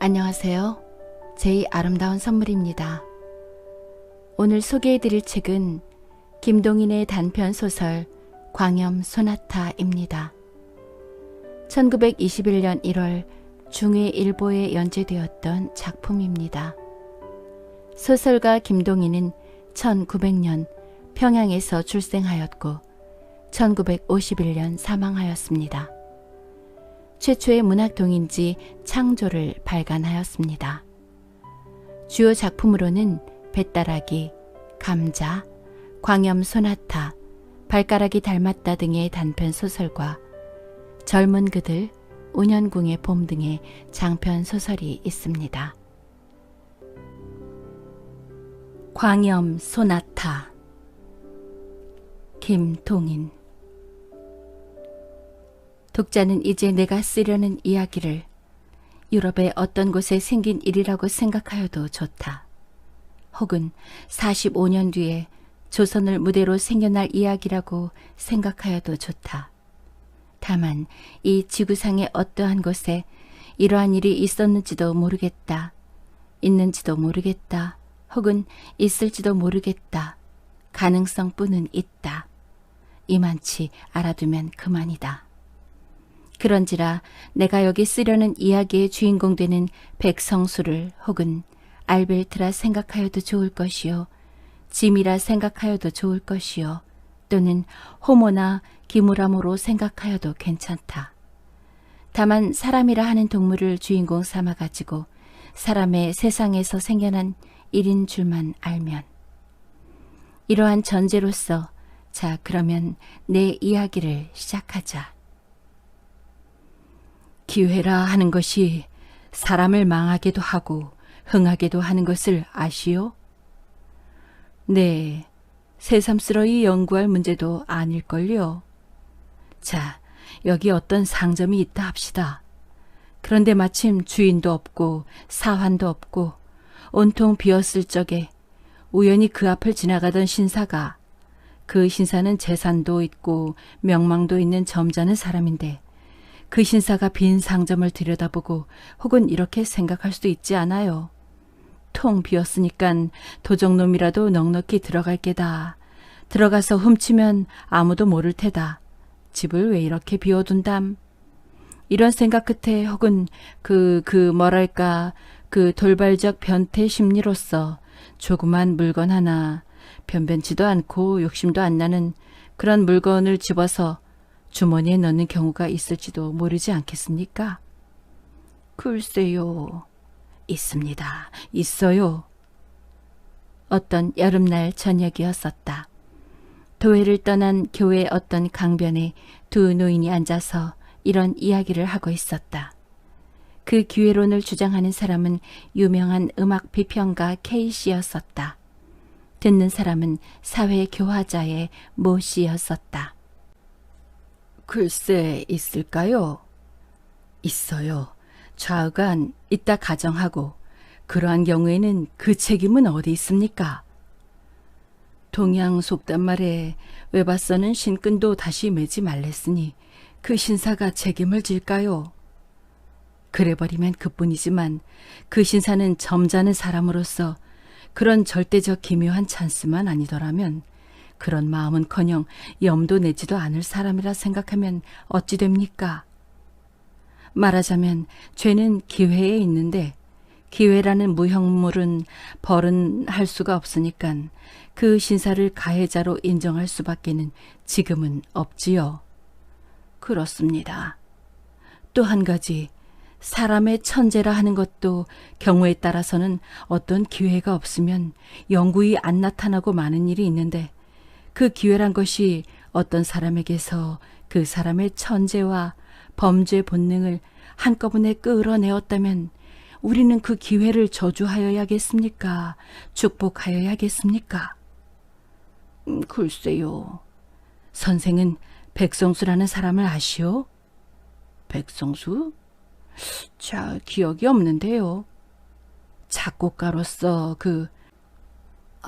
안녕하세요. 제이 아름다운 선물입니다. 오늘 소개해드릴 책은 김동인의 단편 소설 광염 소나타입니다. 1921년 1월 중해일보에 연재되었던 작품입니다. 소설가 김동인은 1900년 평양에서 출생하였고 1951년 사망하였습니다. 최초의 문학동인지 창조를 발간하였습니다. 주요 작품으로는 뱃다라기, 감자, 광염 소나타, 발가락이 닮았다 등의 단편 소설과 젊은 그들, 운현궁의 봄 등의 장편 소설이 있습니다. 광염 소나타, 김동인. 독자는 이제 내가 쓰려는 이야기를 유럽의 어떤 곳에 생긴 일이라고 생각하여도 좋다. 혹은 45년 뒤에 조선을 무대로 생겨날 이야기라고 생각하여도 좋다. 다만 이 지구상의 어떠한 곳에 이러한 일이 있었는지도 모르겠다. 있는지도 모르겠다. 혹은 있을지도 모르겠다. 가능성뿐은 있다. 이만치 알아두면 그만이다. 그런지라 내가 여기 쓰려는 이야기의 주인공 되는 백성수를 혹은 알벨트라 생각하여도 좋을 것이요, 짐이라 생각하여도 좋을 것이요, 또는 호모나 기무라모로 생각하여도 괜찮다. 다만 사람이라 하는 동물을 주인공 삼아가지고 사람의 세상에서 생겨난 일인 줄만 알면. 이러한 전제로서 자, 그러면 내 이야기를 시작하자. 기회라 하는 것이 사람을 망하게도 하고 흥하게도 하는 것을 아시오? 네, 새삼스러이 연구할 문제도 아닐걸요. 자, 여기 어떤 상점이 있다 합시다. 그런데 마침 주인도 없고 사환도 없고 온통 비었을 적에 우연히 그 앞을 지나가던 신사가, 그 신사는 재산도 있고 명망도 있는 점잖은 사람인데 그 신사가 빈 상점을 들여다보고 혹은 이렇게 생각할 수도 있지 않아요. 통 비었으니깐 도적놈이라도 넉넉히 들어갈 게다. 들어가서 훔치면 아무도 모를 테다. 집을 왜 이렇게 비워둔담? 이런 생각 끝에 혹은 그 돌발적 변태 심리로서 조그만 물건 하나, 변변치도 않고 욕심도 안 나는 그런 물건을 집어서 주머니에 넣는 경우가 있을지도 모르지 않겠습니까? 글쎄요. 있습니다. 있어요. 어떤 여름날 저녁이었었다. 도회를 떠난 교회 어떤 강변에 두 노인이 앉아서 이런 이야기를 하고 있었다. 그 기회론을 주장하는 사람은 유명한 음악 비평가 K씨였었다. 듣는 사람은 사회교화자의 모씨였었다. 글쎄, 있을까요? 있어요. 좌우간 있다 가정하고 그러한 경우에는 그 책임은 어디 있습니까? 동양 속단 말에 외바서는 신끈도 다시 매지 말랬으니 그 신사가 책임을 질까요? 그래버리면 그뿐이지만 그 신사는 점잖은 사람으로서 그런 절대적 기묘한 찬스만 아니더라면 그런 마음은커녕 염도 내지도 않을 사람이라 생각하면 어찌 됩니까? 말하자면 죄는 기회에 있는데 기회라는 무형물은 벌은 할 수가 없으니까 그 신사를 가해자로 인정할 수밖에는 지금은 없지요. 그렇습니다. 또 한 가지, 사람의 천재라 하는 것도 경우에 따라서는 어떤 기회가 없으면 영구히 안 나타나고 마는 일이 있는데 그 기회란 것이 어떤 사람에게서 그 사람의 천재와 범죄 본능을 한꺼번에 끌어내었다면 우리는 그 기회를 저주하여야겠습니까? 축복하여야겠습니까? 글쎄요. 선생은 백성수라는 사람을 아시오? 백성수? 자, 기억이 없는데요. 작곡가로서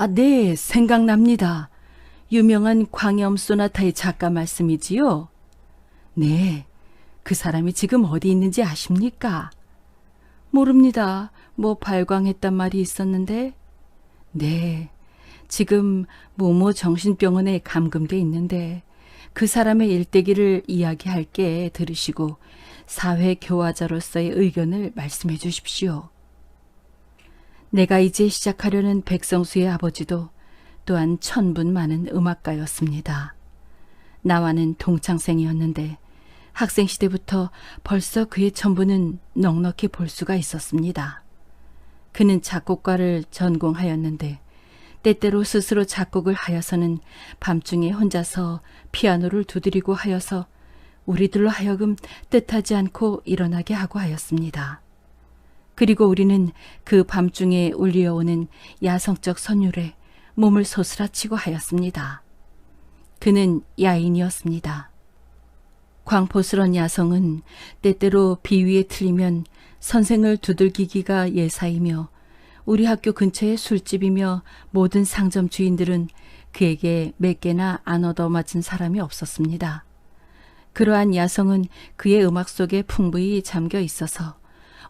네, 생각납니다. 유명한 광염 소나타의 작가 말씀이지요? 네, 그 사람이 지금 어디 있는지 아십니까? 모릅니다. 뭐 발광했단 말이 있었는데. 네, 지금 모모 정신병원에 감금돼 있는데 그 사람의 일대기를 이야기할게 들으시고 사회교화자로서의 의견을 말씀해 주십시오. 내가 이제 시작하려는 백성수의 아버지도 또한 천분 많은 음악가였습니다. 나와는 동창생이었는데 학생 시대부터 벌써 그의 천분은 넉넉히 볼 수가 있었습니다. 그는 작곡가를 전공하였는데 때때로 스스로 작곡을 하여서는 밤중에 혼자서 피아노를 두드리고 하여서 우리들로 하여금 뜻하지 않고 일어나게 하고 하였습니다. 그리고 우리는 그 밤중에 울려오는 야성적 선율에 몸을 소스라치고 하였습니다. 그는 야인이었습니다. 광포스런 야성은 때때로 비위에 틀리면 선생을 두들기기가 예사이며 우리 학교 근처의 술집이며 모든 상점 주인들은 그에게 몇 개나 안 얻어맞은 사람이 없었습니다. 그러한 야성은 그의 음악 속에 풍부히 잠겨 있어서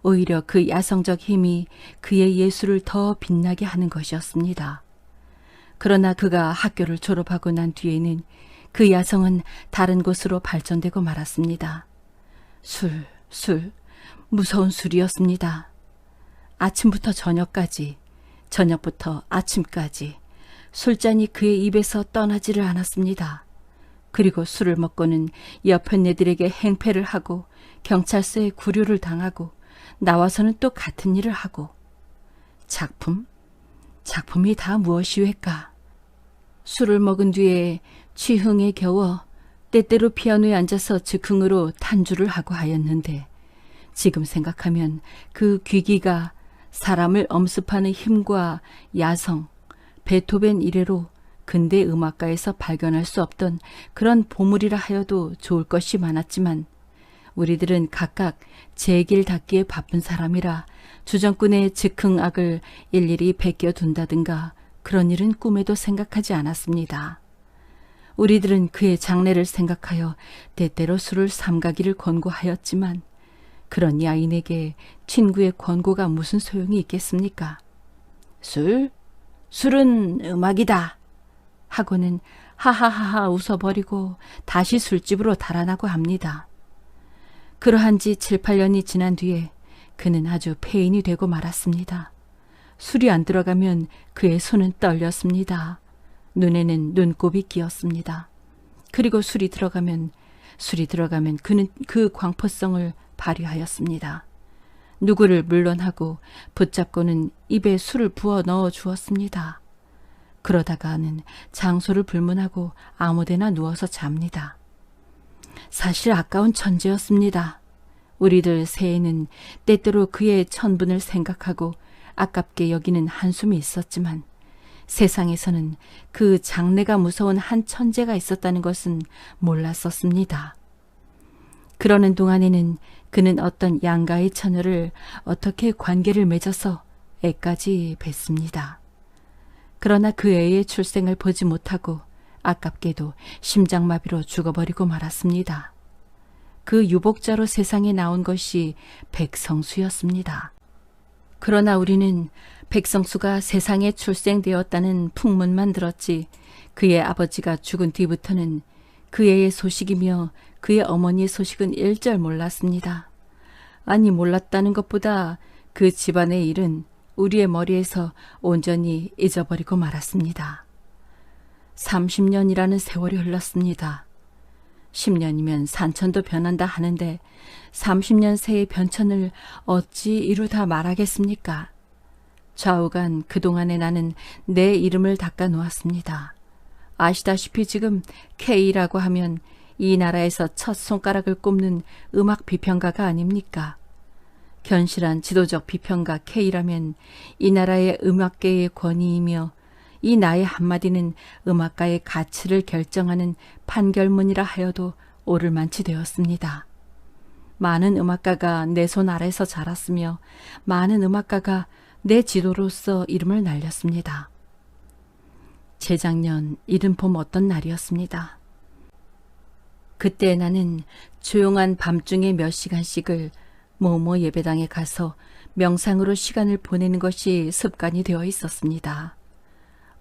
오히려 그 야성적 힘이 그의 예술을 더 빛나게 하는 것이었습니다. 그러나 그가 학교를 졸업하고 난 뒤에는 그 야성은 다른 곳으로 발전되고 말았습니다. 술, 무서운 술이었습니다. 아침부터 저녁까지, 저녁부터 아침까지 술잔이 그의 입에서 떠나지를 않았습니다. 그리고 술을 먹고는 옆 언니들에게 행패를 하고 경찰서에 구류를 당하고 나와서는 또 같은 일을 하고. 작품이 다 무엇이외까? 술을 먹은 뒤에 취흥에 겨워 때때로 피아노에 앉아서 즉흥으로 탄주를 하고 하였는데 지금 생각하면 그 귀기가 사람을 엄습하는 힘과 야성, 베토벤 이래로 근대 음악가에서 발견할 수 없던 그런 보물이라 하여도 좋을 것이 많았지만 우리들은 각각 제 길 닦기에 바쁜 사람이라 주정꾼의 즉흥악을 일일이 베껴둔다든가 그런 일은 꿈에도 생각하지 않았습니다. 우리들은 그의 장래를 생각하여 때때로 술을 삼가기를 권고하였지만 그런 야인에게 친구의 권고가 무슨 소용이 있겠습니까? 술은 음악이다 하고는 하하하하 웃어버리고 다시 술집으로 달아나고 합니다. 그러한 지 7, 8년이 지난 뒤에 그는 아주 폐인이 되고 말았습니다. 술이 안 들어가면 그의 손은 떨렸습니다. 눈에는 눈곱이 끼었습니다. 그리고 술이 들어가면 그는 그 광포성을 발휘하였습니다. 누구를 물론하고 붙잡고는 입에 술을 부어 넣어 주었습니다. 그러다가는 장소를 불문하고 아무데나 누워서 잡니다. 사실 아까운 천재였습니다. 우리들 새에는 때때로 그의 천분을 생각하고 아깝게 여기는 한숨이 있었지만 세상에서는 그 장래가 무서운 한 천재가 있었다는 것은 몰랐었습니다. 그러는 동안에는 그는 어떤 양가의 처녀를 어떻게 관계를 맺어서 애까지 뵀습니다. 그러나 그 애의 출생을 보지 못하고 아깝게도 심장마비로 죽어버리고 말았습니다. 그 유복자로 세상에 나온 것이 백성수였습니다. 그러나 우리는 백성수가 세상에 출생되었다는 풍문만 들었지 그의 아버지가 죽은 뒤부터는 그 애의 소식이며 그의 어머니의 소식은 일절 몰랐습니다. 아니 몰랐다는 것보다 그 집안의 일은 우리의 머리에서 온전히 잊어버리고 말았습니다. 30년이라는 세월이 흘렀습니다. 10년이면 산천도 변한다 하는데 30년 새의 변천을 어찌 이루다 말하겠습니까? 좌우간 그동안에 나는 내 이름을 닦아 놓았습니다. 아시다시피 지금 K라고 하면 이 나라에서 첫 손가락을 꼽는 음악 비평가가 아닙니까? 견실한 지도적 비평가 K라면 이 나라의 음악계의 권위이며 이 나의 한마디는 음악가의 가치를 결정하는 판결문이라 하여도 옳을 만치 되었습니다. 많은 음악가가 내 손 아래서 자랐으며 많은 음악가가 내 지도로서 이름을 날렸습니다. 재작년 이른 봄 어떤 날이었습니다. 그때 나는 조용한 밤중에 몇 시간씩을 모모 예배당에 가서 명상으로 시간을 보내는 것이 습관이 되어 있었습니다.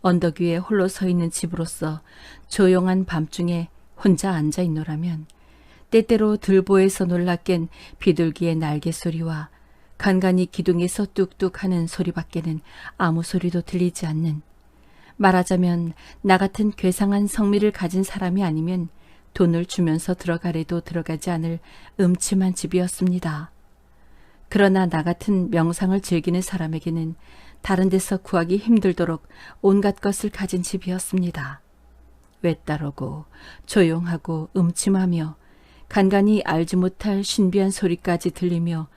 언덕 위에 홀로 서 있는 집으로서 조용한 밤중에 혼자 앉아 있노라면 때때로 들보에서 놀라 깬 비둘기의 날개 소리와 간간이 기둥에서 뚝뚝 하는 소리밖에는 아무 소리도 들리지 않는, 말하자면 나 같은 괴상한 성미를 가진 사람이 아니면 돈을 주면서 들어가래도 들어가지 않을 음침한 집이었습니다. 그러나 나 같은 명상을 즐기는 사람에게는 다른 데서 구하기 힘들도록 온갖 것을 가진 집이었습니다. 외따르고 조용하고 음침하며 간간히 알지 못할 신비한 소리까지 들리며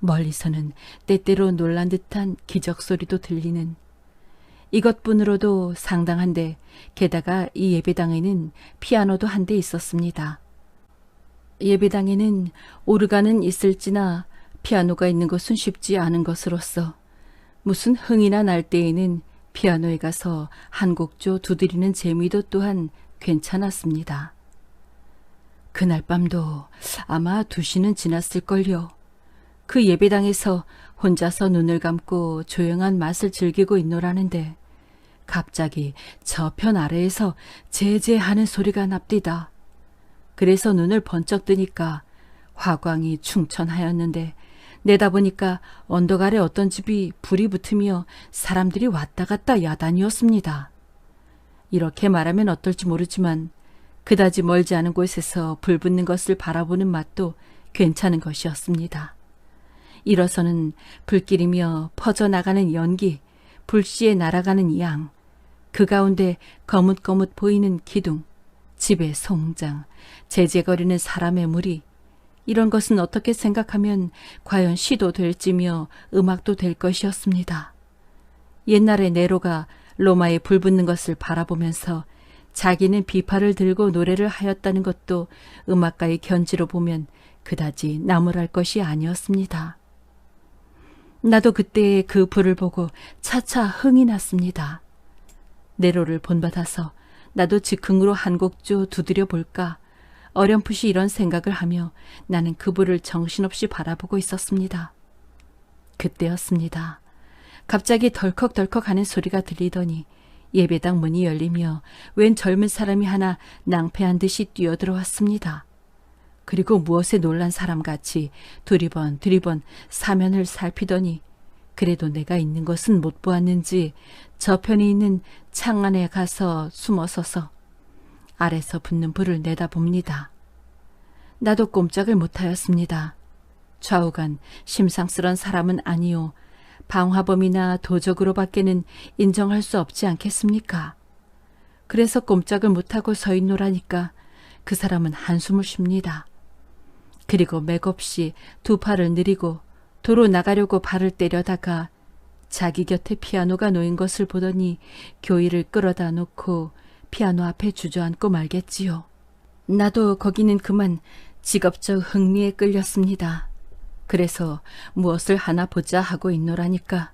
멀리서는 때때로 놀란 듯한 기적 소리도 들리는, 이것뿐으로도 상당한데 게다가 이 예배당에는 피아노도 한 대 있었습니다. 예배당에는 오르간은 있을지나 피아노가 있는 것은 쉽지 않은 것으로서 무슨 흥이나 날 때에는 피아노에 가서 한 곡조 두드리는 재미도 또한 괜찮았습니다. 그날 밤도 아마 2시는 지났을걸요. 그 예배당에서 혼자서 눈을 감고 조용한 맛을 즐기고 있노라는데 갑자기 저편 아래에서 제제하는 소리가 납디다. 그래서 눈을 번쩍 뜨니까 화광이 충천하였는데 내다보니까 언덕 아래 어떤 집이 불이 붙으며 사람들이 왔다 갔다 야단이었습니다. 이렇게 말하면 어떨지 모르지만 그다지 멀지 않은 곳에서 불 붙는 것을 바라보는 맛도 괜찮은 것이었습니다. 일어서는 불길이며 퍼져나가는 연기, 불씨에 날아가는 양, 그 가운데 거뭇거뭇 보이는 기둥, 집의 송장, 제제거리는 사람의 무리, 이런 것은 어떻게 생각하면 과연 시도 될지며 음악도 될 것이었습니다. 옛날에 네로가 로마에 불 붙는 것을 바라보면서 자기는 비파를 들고 노래를 하였다는 것도 음악가의 견지로 보면 그다지 나무랄 것이 아니었습니다. 나도 그때의 그 불을 보고 차차 흥이 났습니다. 네로를 본받아서 나도 즉흥으로 한 곡조 두드려 볼까 어렴풋이 이런 생각을 하며 나는 그 불을 정신없이 바라보고 있었습니다. 그때였습니다. 갑자기 덜컥덜컥 하는 소리가 들리더니 예배당 문이 열리며 웬 젊은 사람이 하나 낭패한 듯이 뛰어들어왔습니다. 그리고 무엇에 놀란 사람같이 두리번 사면을 살피더니 그래도 내가 있는 것은 못 보았는지 저편에 있는 창 안에 가서 숨어서서 아래서 붙는 불을 내다봅니다. 나도 꼼짝을 못하였습니다. 좌우간 심상스런 사람은 아니오 방화범이나 도적으로밖에는 인정할 수 없지 않겠습니까? 그래서 꼼짝을 못하고 서 있노라니까 그 사람은 한숨을 쉽니다. 그리고 맥없이 두 팔을 느리고 도로 나가려고 발을 때려다가 자기 곁에 피아노가 놓인 것을 보더니 교의를 끌어다 놓고 피아노 앞에 주저앉고 말겠지요. 나도 거기는 그만 직업적 흥미에 끌렸습니다. 그래서 무엇을 하나 보자 하고 있노라니까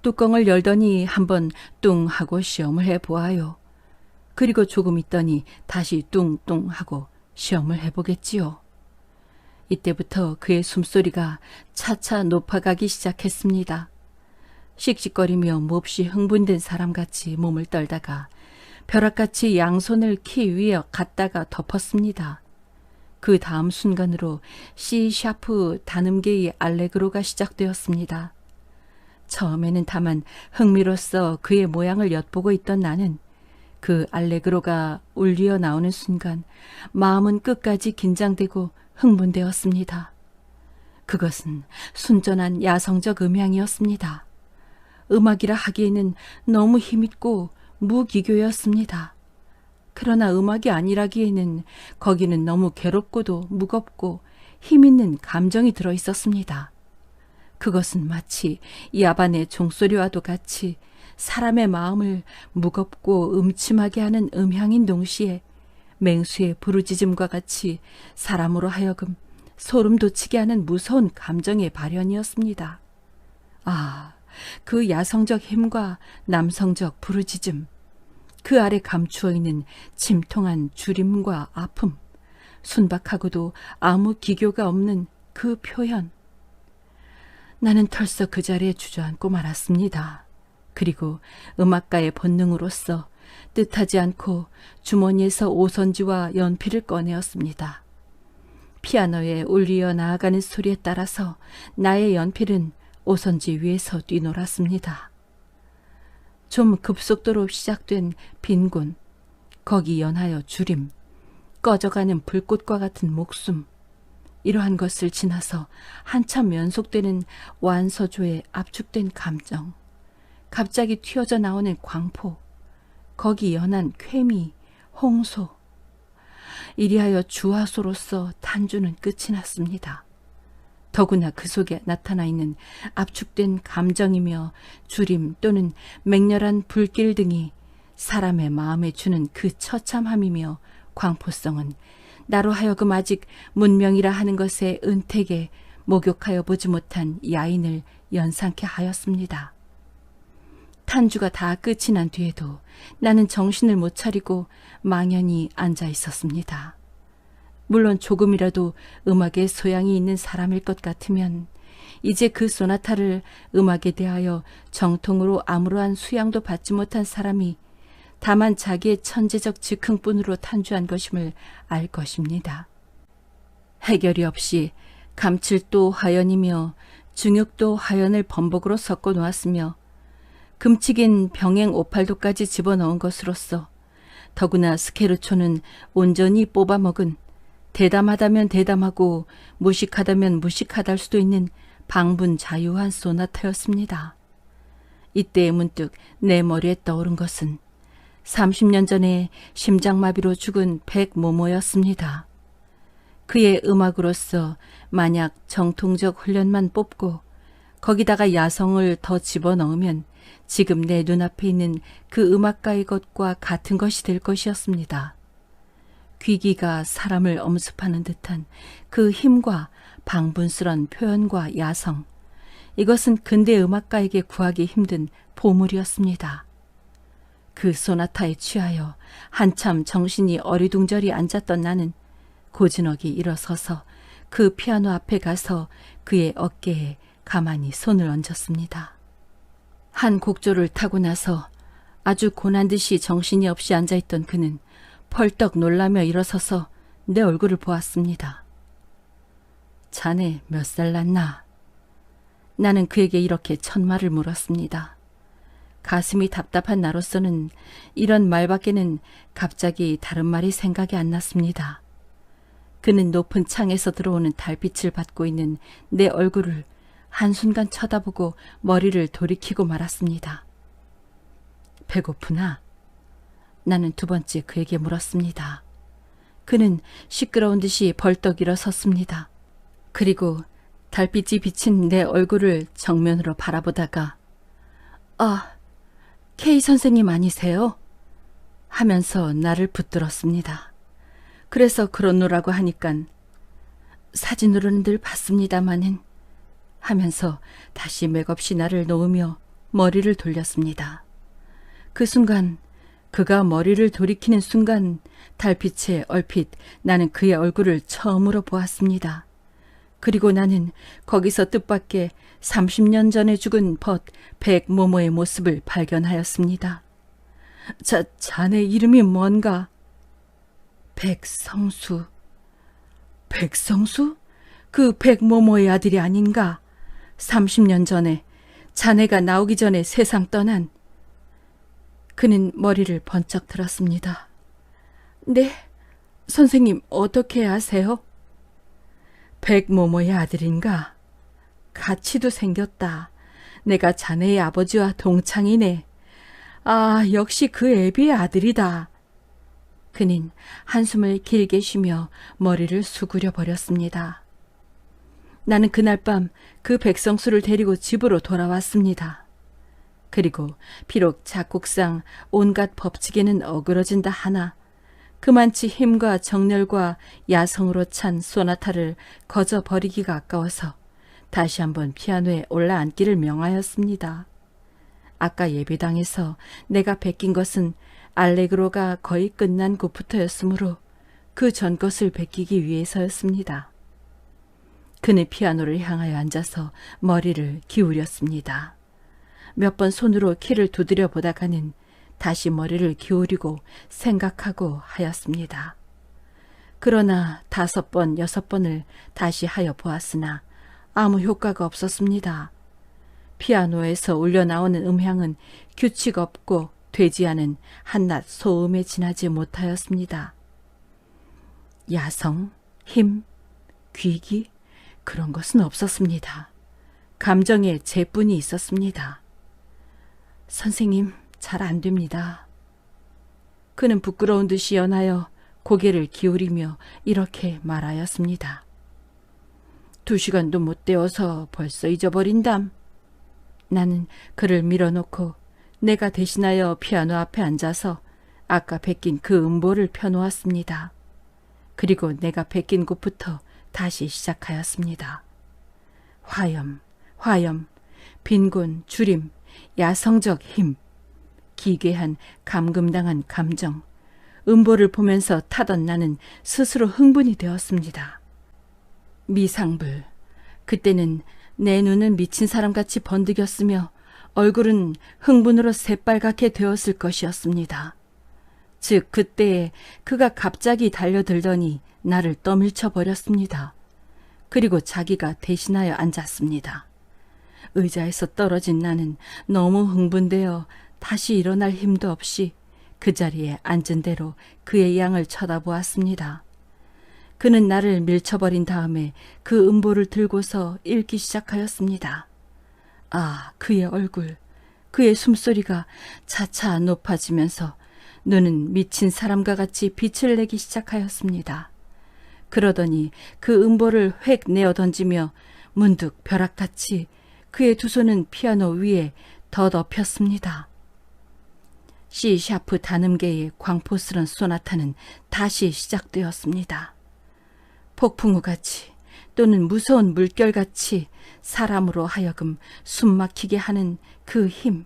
뚜껑을 열더니 한번 뚱 하고 시험을 해보아요. 그리고 조금 있더니 다시 뚱뚱 하고 시험을 해보겠지요. 이때부터 그의 숨소리가 차차 높아가기 시작했습니다. 씩씩거리며 몹시 흥분된 사람같이 몸을 떨다가 벼락같이 양손을 키 위에 갖다가 덮었습니다. 그 다음 순간으로 C 샤프 단음계의 알레그로가 시작되었습니다. 처음에는 다만 흥미로써 그의 모양을 엿보고 있던 나는 그 알레그로가 울리어 나오는 순간 마음은 끝까지 긴장되고 흥분되었습니다. 그것은 순전한 야성적 음향이었습니다. 음악이라 하기에는 너무 힘있고 무기교였습니다. 그러나 음악이 아니라기에는 거기는 너무 괴롭고도 무겁고 힘있는 감정이 들어있었습니다. 그것은 마치 야반의 종소리와도 같이 사람의 마음을 무겁고 음침하게 하는 음향인 동시에 맹수의 부르짖음과 같이 사람으로 하여금 소름 돋치게 하는 무서운 감정의 발현이었습니다. 아, 그 야성적 힘과 남성적 부르짖음, 그 아래 감추어 있는 침통한 주림과 아픔, 순박하고도 아무 기교가 없는 그 표현. 나는 털썩 그 자리에 주저앉고 말았습니다. 그리고 음악가의 본능으로서 뜻하지 않고 주머니에서 오선지와 연필을 꺼내었습니다. 피아노에 울리어 나아가는 소리에 따라서 나의 연필은 오선지 위에서 뛰놀았습니다. 좀 급속도로 시작된 빈곤, 거기 연하여 주림, 꺼져가는 불꽃과 같은 목숨, 이러한 것을 지나서 한참 연속되는 완서조의 압축된 감정, 갑자기 튀어져 나오는 광포, 거기 연한 쾌미, 홍소, 이리하여 주화소로서 탄주는 끝이 났습니다. 더구나 그 속에 나타나 있는 압축된 감정이며 주림 또는 맹렬한 불길 등이 사람의 마음에 주는 그 처참함이며 광포성은 나로 하여금 아직 문명이라 하는 것의 은택에 목욕하여 보지 못한 야인을 연상케 하였습니다. 탄주가 다 끝이 난 뒤에도 나는 정신을 못 차리고 망연히 앉아 있었습니다. 물론 조금이라도 음악에 소양이 있는 사람일 것 같으면 이제 그 소나타를 음악에 대하여 정통으로 아무러한 수양도 받지 못한 사람이 다만 자기의 천재적 즉흥뿐으로 탄주한 것임을 알 것입니다. 해결이 없이 감칠도 화연이며 중육도 화연을 범벅으로 섞어 놓았으며 금칙인 병행 오팔도까지 집어넣은 것으로서 더구나 스케르초는 온전히 뽑아먹은 대담하다면 대담하고 무식하다면 무식하다 할 수도 있는 방분자유한 소나타였습니다. 이때 문득 내 머리에 떠오른 것은 30년 전에 심장마비로 죽은 백모모였습니다. 그의 음악으로서 만약 정통적 훈련만 뽑고 거기다가 야성을 더 집어넣으면 지금 내 눈앞에 있는 그 음악가의 것과 같은 것이 될 것이었습니다. 귀기가 사람을 엄습하는 듯한 그 힘과 방분스런 표현과 야성, 이것은 근대 음악가에게 구하기 힘든 보물이었습니다. 그 소나타에 취하여 한참 정신이 어리둥절히 앉았던 나는 고즈넉이 일어서서 그 피아노 앞에 가서 그의 어깨에 가만히 손을 얹었습니다. 한 곡조를 타고 나서 아주 고난듯이 정신이 없이 앉아있던 그는 펄떡 놀라며 일어서서 내 얼굴을 보았습니다. 자네 몇 살 났나? 나는 그에게 이렇게 첫말을 물었습니다. 가슴이 답답한 나로서는 이런 말밖에는 갑자기 다른 말이 생각이 안 났습니다. 그는 높은 창에서 들어오는 달빛을 받고 있는 내 얼굴을 한순간 쳐다보고 머리를 돌이키고 말았습니다. 배고프나? 나는 두 번째 그에게 물었습니다. 그는 시끄러운 듯이 벌떡 일어섰습니다. 그리고 달빛이 비친 내 얼굴을 정면으로 바라보다가 아, K 선생님 아니세요? 하면서 나를 붙들었습니다. 그래서 그렇노라고 하니깐 사진으로는 늘 봤습니다마는 하면서 다시 맥없이 나를 놓으며 머리를 돌렸습니다. 그 순간, 그가 머리를 돌이키는 순간 달빛에 얼핏 나는 그의 얼굴을 처음으로 보았습니다. 그리고 나는 거기서 뜻밖의 30년 전에 죽은 벗 백모모의 모습을 발견하였습니다. 자네 이름이 뭔가? 백성수. 백성수? 그 백모모의 아들이 아닌가? 30년 전에 자네가 나오기 전에 세상 떠난. 그는 머리를 번쩍 들었습니다. 네, 선생님 어떻게 아세요? 백모모의 아들인가? 같이도 생겼다. 내가 자네의 아버지와 동창이네. 아, 역시 그 애비의 아들이다. 그는 한숨을 길게 쉬며 머리를 수그려 버렸습니다. 나는 그날 밤 그 백성수를 데리고 집으로 돌아왔습니다. 그리고 비록 작곡상 온갖 법칙에는 어그러진다 하나 그만치 힘과 정열과 야성으로 찬 소나타를 거저 버리기가 아까워서 다시 한번 피아노에 올라앉기를 명하였습니다. 아까 예배당에서 내가 베낀 것은 알레그로가 거의 끝난 곳부터였으므로 그 전 것을 베끼기 위해서였습니다. 그는 피아노를 향하여 앉아서 머리를 기울였습니다. 몇 번 손으로 키를 두드려 보다가는 다시 머리를 기울이고 생각하고 하였습니다. 그러나 5번, 6번을 다시 하여 보았으나 아무 효과가 없었습니다. 피아노에서 울려나오는 음향은 규칙 없고 되지 않은 한낱 소음에 지나지 못하였습니다. 야성, 힘, 귀기 그런 것은 없었습니다. 감정의 재뿐이 있었습니다. 선생님, 잘 안 됩니다. 그는 부끄러운 듯이 연하여 고개를 기울이며 이렇게 말하였습니다. 2시간도 못 되어서 벌써 잊어버린담. 나는 그를 밀어놓고 내가 대신하여 피아노 앞에 앉아서 아까 베낀 그 음보를 펴놓았습니다. 그리고 내가 베낀 곳부터 다시 시작하였습니다. 화염, 화염, 빈곤, 주림, 야성적 힘, 기괴한 감금당한 감정, 음보를 보면서 타던 나는 스스로 흥분이 되었습니다. 미상불, 그때는 내 눈은 미친 사람같이 번득였으며 얼굴은 흥분으로 새빨갛게 되었을 것이었습니다. 즉 그때에 그가 갑자기 달려들더니 나를 떠밀쳐 버렸습니다. 그리고 자기가 대신하여 앉았습니다. 의자에서 떨어진 나는 너무 흥분되어 다시 일어날 힘도 없이 그 자리에 앉은 대로 그의 양을 쳐다보았습니다. 그는 나를 밀쳐버린 다음에 그 음보를 들고서 읽기 시작하였습니다. 아, 그의 얼굴, 그의 숨소리가 차차 높아지면서 눈은 미친 사람과 같이 빛을 내기 시작하였습니다. 그러더니 그 음보를 획 내어 던지며 문득 벼락같이 그의 2손은 피아노 위에 덧엎였습니다. C 샤프 단음계의 광포스런 소나타는 다시 시작되었습니다. 폭풍우같이 또는 무서운 물결같이 사람으로 하여금 숨막히게 하는 그 힘,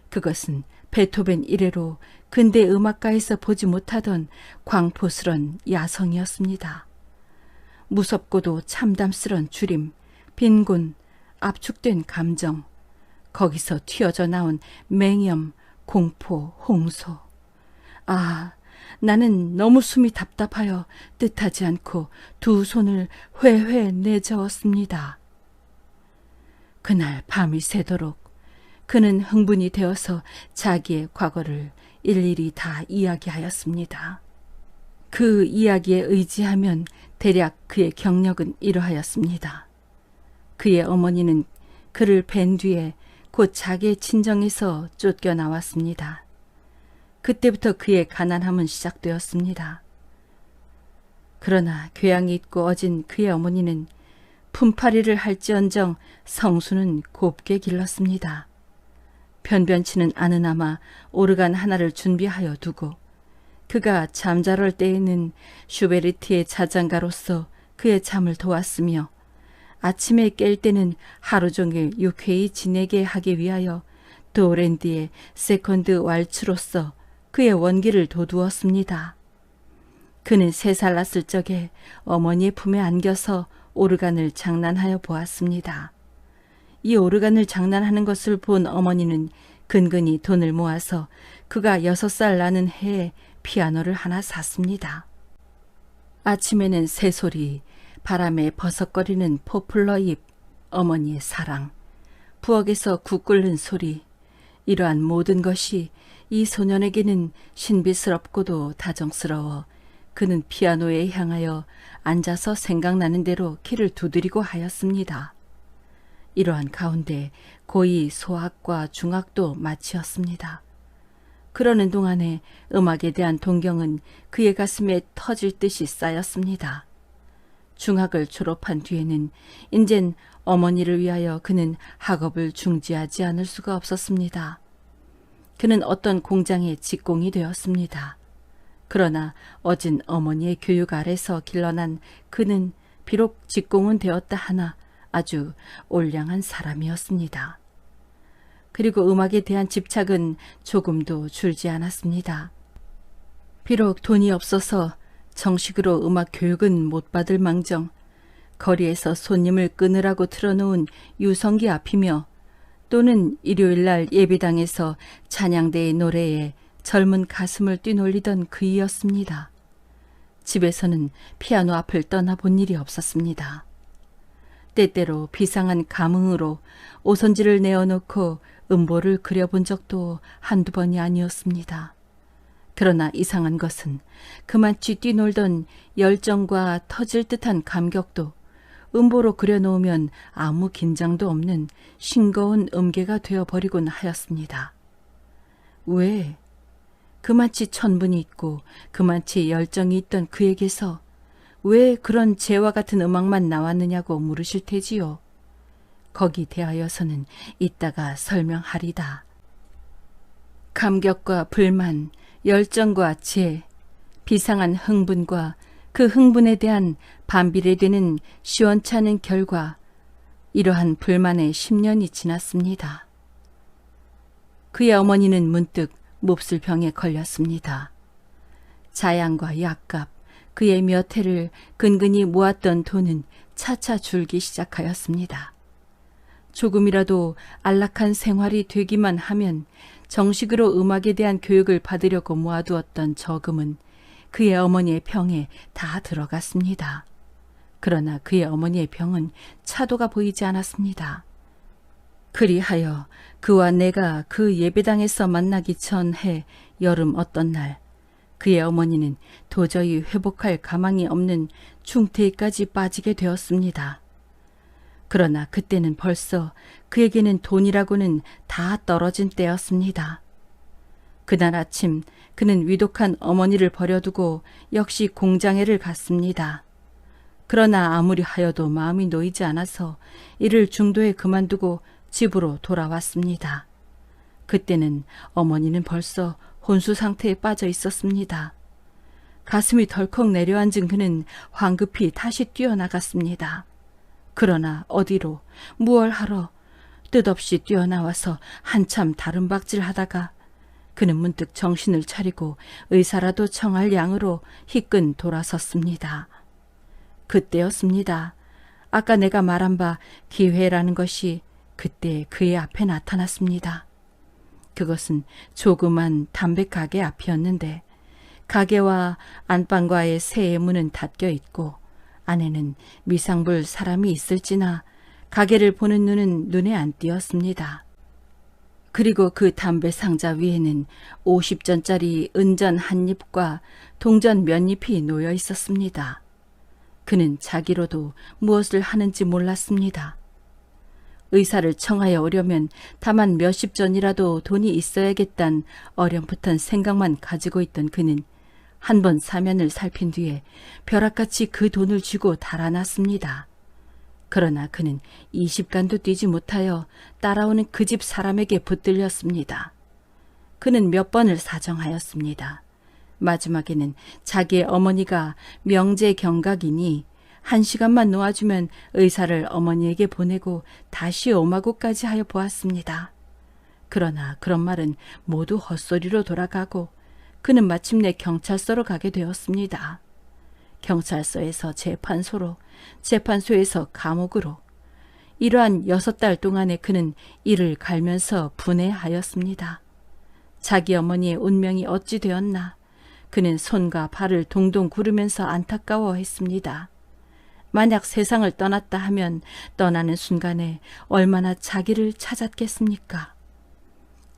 그것은 베토벤 이래로 근대 음악가에서 보지 못하던 광포스런 야성이었습니다. 무섭고도 참담스런 주림, 빈곤, 압축된 감정, 거기서 튀어져 나온 맹염, 공포, 홍소. 아, 나는 너무 숨이 답답하여 뜻하지 않고 2 손을 회회 내저었습니다. 그날 밤이 새도록 그는 흥분이 되어서 자기의 과거를 일일이 다 이야기하였습니다. 그 이야기에 의지하면 대략 그의 경력은 이러하였습니다. 그의 어머니는 그를 뵌 뒤에 곧 자기의 친정에서 쫓겨나왔습니다. 그때부터 그의 가난함은 시작되었습니다. 그러나 교양이 있고 어진 그의 어머니는 품팔이를 할지언정 성수는 곱게 길렀습니다. 변변치는 않으나마 오르간 하나를 준비하여 두고 그가 잠자럴 때에는 슈베르트의 자장가로서 그의 잠을 도왔으며 아침에 깰 때는 하루 종일 유쾌히 지내게 하기 위하여 도랜드의 세컨드 왈츠로서 그의 원기를 돋우었습니다. 그는 3살 났을 적에 어머니의 품에 안겨서 오르간을 장난하여 보았습니다. 이 오르간을 장난하는 것을 본 어머니는 근근히 돈을 모아서 그가 6살 나는 해에 피아노를 하나 샀습니다. 아침에는 새소리, 바람에 버석거리는 포플러 잎, 어머니의 사랑, 부엌에서 국 끓는 소리, 이러한 모든 것이 이 소년에게는 신비스럽고도 다정스러워 그는 피아노에 향하여 앉아서 생각나는 대로 키를 두드리고 하였습니다. 이러한 가운데 고이 소학과 중학도 마치었습니다. 그러는 동안에 음악에 대한 동경은 그의 가슴에 터질 듯이 쌓였습니다. 중학을 졸업한 뒤에는 인젠 어머니를 위하여 그는 학업을 중지하지 않을 수가 없었습니다. 그는 어떤 공장의 직공이 되었습니다. 그러나 어진 어머니의 교육 아래서 길러난 그는 비록 직공은 되었다 하나 아주 올량한 사람이었습니다. 그리고 음악에 대한 집착은 조금도 줄지 않았습니다. 비록 돈이 없어서 정식으로 음악 교육은 못 받을 망정 거리에서 손님을 끊으라고 틀어놓은 유성기 앞이며 또는 일요일날 예배당에서 찬양대의 노래에 젊은 가슴을 뛰놀리던 그이였습니다. 집에서는 피아노 앞을 떠나본 일이 없었습니다. 때때로 비상한 감흥으로 오선지를 내어놓고 음보를 그려본 적도 한두 번이 아니었습니다. 그러나 이상한 것은 그만치 뛰놀던 열정과 터질 듯한 감격도 음보로 그려놓으면 아무 긴장도 없는 싱거운 음계가 되어버리곤 하였습니다. 왜? 그만치 천분이 있고 그만치 열정이 있던 그에게서 왜 그런 재와 같은 음악만 나왔느냐고 물으실 테지요. 거기 대하여서는 이따가 설명하리다. 감격과 불만, 열정과 재, 비상한 흥분과 그 흥분에 대한 반비례되는 시원찮은 결과, 이러한 불만에 10년이 지났습니다. 그의 어머니는 문득 몹쓸 병에 걸렸습니다. 자양과 약값, 그의 몇 해를 근근히 모았던 돈은 차차 줄기 시작하였습니다. 조금이라도 안락한 생활이 되기만 하면 정식으로 음악에 대한 교육을 받으려고 모아두었던 저금은 그의 어머니의 병에 다 들어갔습니다. 그러나 그의 어머니의 병은 차도가 보이지 않았습니다. 그리하여 그와 내가 그 예배당에서 만나기 전해 여름 어떤 날 그의 어머니는 도저히 회복할 가망이 없는 중태에까지 빠지게 되었습니다. 그러나 그때는 벌써 그에게는 돈이라고는 다 떨어진 때였습니다. 그날 아침 그는 위독한 어머니를 버려두고 역시 공장에를 갔습니다. 그러나 아무리 하여도 마음이 놓이지 않아서 이를 중도에 그만두고 집으로 돌아왔습니다. 그때는 어머니는 벌써 혼수 상태에 빠져 있었습니다. 가슴이 덜컥 내려앉은 그는 황급히 다시 뛰어나갔습니다. 그러나 어디로, 무얼 하러, 뜻없이 뛰어나와서 한참 다름박질 하다가 그는 문득 정신을 차리고 의사라도 청할 양으로 희끈 돌아섰습니다. 그때였습니다. 아까 내가 말한 바 기회라는 것이 그때 그의 앞에 나타났습니다. 그것은 조그만 담배가게 앞이었는데 가게와 안방과의 새 문은 닫혀 있고 안에는 미상불 사람이 있을지나 가게를 보는 눈은 눈에 안 띄었습니다. 그리고 그 담배 상자 위에는 50전짜리 은전 한 잎과 동전 몇 잎이 놓여 있었습니다. 그는 자기로도 무엇을 하는지 몰랐습니다. 의사를 청하여 오려면 다만 몇십 전이라도 돈이 있어야겠단 어렴풋한 생각만 가지고 있던 그는 한 번 사면을 살핀 뒤에 벼락같이 그 돈을 쥐고 달아났습니다. 그러나 그는 20간도 뛰지 못하여 따라오는 그 집 사람에게 붙들렸습니다. 그는 몇 번을 사정하였습니다. 마지막에는 자기의 어머니가 명제 경각이니 1시간만 놓아주면 의사를 어머니에게 보내고 다시 오마고까지 하여 보았습니다. 그러나 그런 말은 모두 헛소리로 돌아가고 그는 마침내 경찰서로 가게 되었습니다. 경찰서에서 재판소로, 재판소에서 감옥으로. 이러한 6달 동안에 그는 이를 갈면서 분해하였습니다. 자기 어머니의 운명이 어찌 되었나. 그는 손과 발을 동동 구르면서 안타까워했습니다. 만약 세상을 떠났다 하면 떠나는 순간에 얼마나 자기를 찾았겠습니까?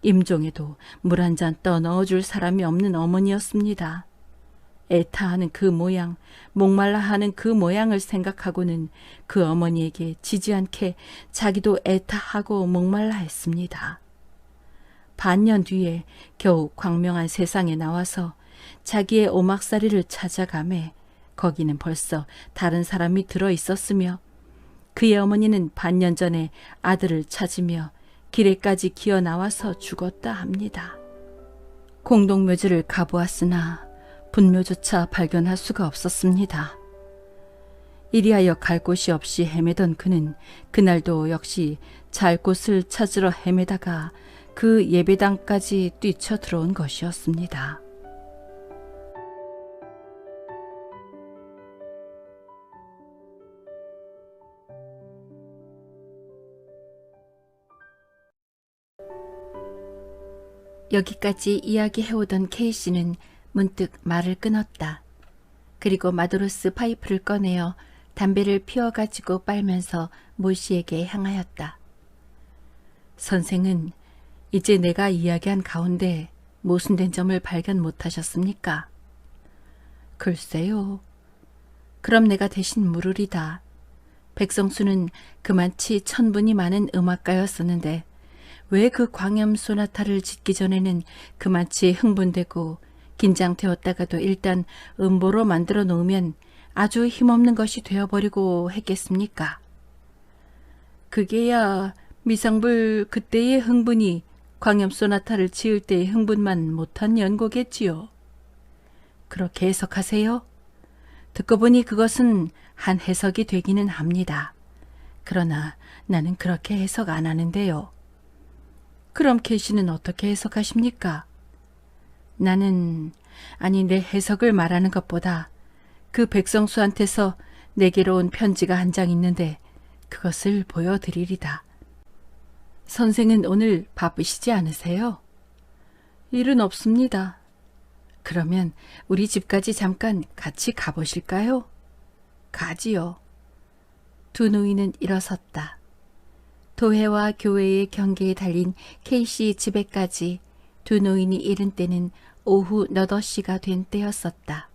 임종에도 물 한 잔 떠넣어줄 사람이 없는 어머니였습니다. 애타하는 그 모양, 목말라 하는 그 모양을 생각하고는 그 어머니에게 지지 않게 자기도 애타하고 목말라 했습니다. 반년 뒤에 겨우 광명한 세상에 나와서 자기의 오막살이를 찾아가매 거기는 벌써 다른 사람이 들어 있었으며 그의 어머니는 반년 전에 아들을 찾으며 길에까지 기어 나와서 죽었다 합니다. 공동묘지를 가보았으나 분묘조차 발견할 수가 없었습니다. 이리하여 갈 곳이 없이 헤매던 그는 그날도 역시 잘 곳을 찾으러 헤매다가 그 예배당까지 뛰쳐 들어온 것이었습니다. 여기까지 이야기해오던 K씨는 문득 말을 끊었다. 그리고 마도로스 파이프를 꺼내어 담배를 피워가지고 빨면서 모 씨에게 향하였다. 선생은 이제 내가 이야기한 가운데 모순된 점을 발견 못하셨습니까? 글쎄요. 그럼 내가 대신 물으리다. 백성수는 그만치 천분이 많은 음악가였었는데 왜 그 광염 소나타를 짓기 전에는 그만치 흥분되고 긴장되었다가도 일단 음보로 만들어 놓으면 아주 힘없는 것이 되어버리고 했겠습니까? 그게야 미상불 그때의 흥분이 광염 소나타를 지을 때의 흥분만 못한 연고겠지요. 그렇게 해석하세요? 듣고 보니 그것은 한 해석이 되기는 합니다. 그러나 나는 그렇게 해석 안 하는데요. 그럼 K씨는 어떻게 해석하십니까? 나는, 아니 내 해석을 말하는 것보다 그 백성수한테서 내게로 온 편지가 한 장 있는데 그것을 보여드리리다. 선생은 오늘 바쁘시지 않으세요? 일은 없습니다. 그러면 우리 집까지 잠깐 같이 가보실까요? 가지요. 두 노인은 일어섰다. 도회와 교회의 경계에 달린 K씨 집에까지 두 노인이 이른 때는 오후 8시가 된 때였었다.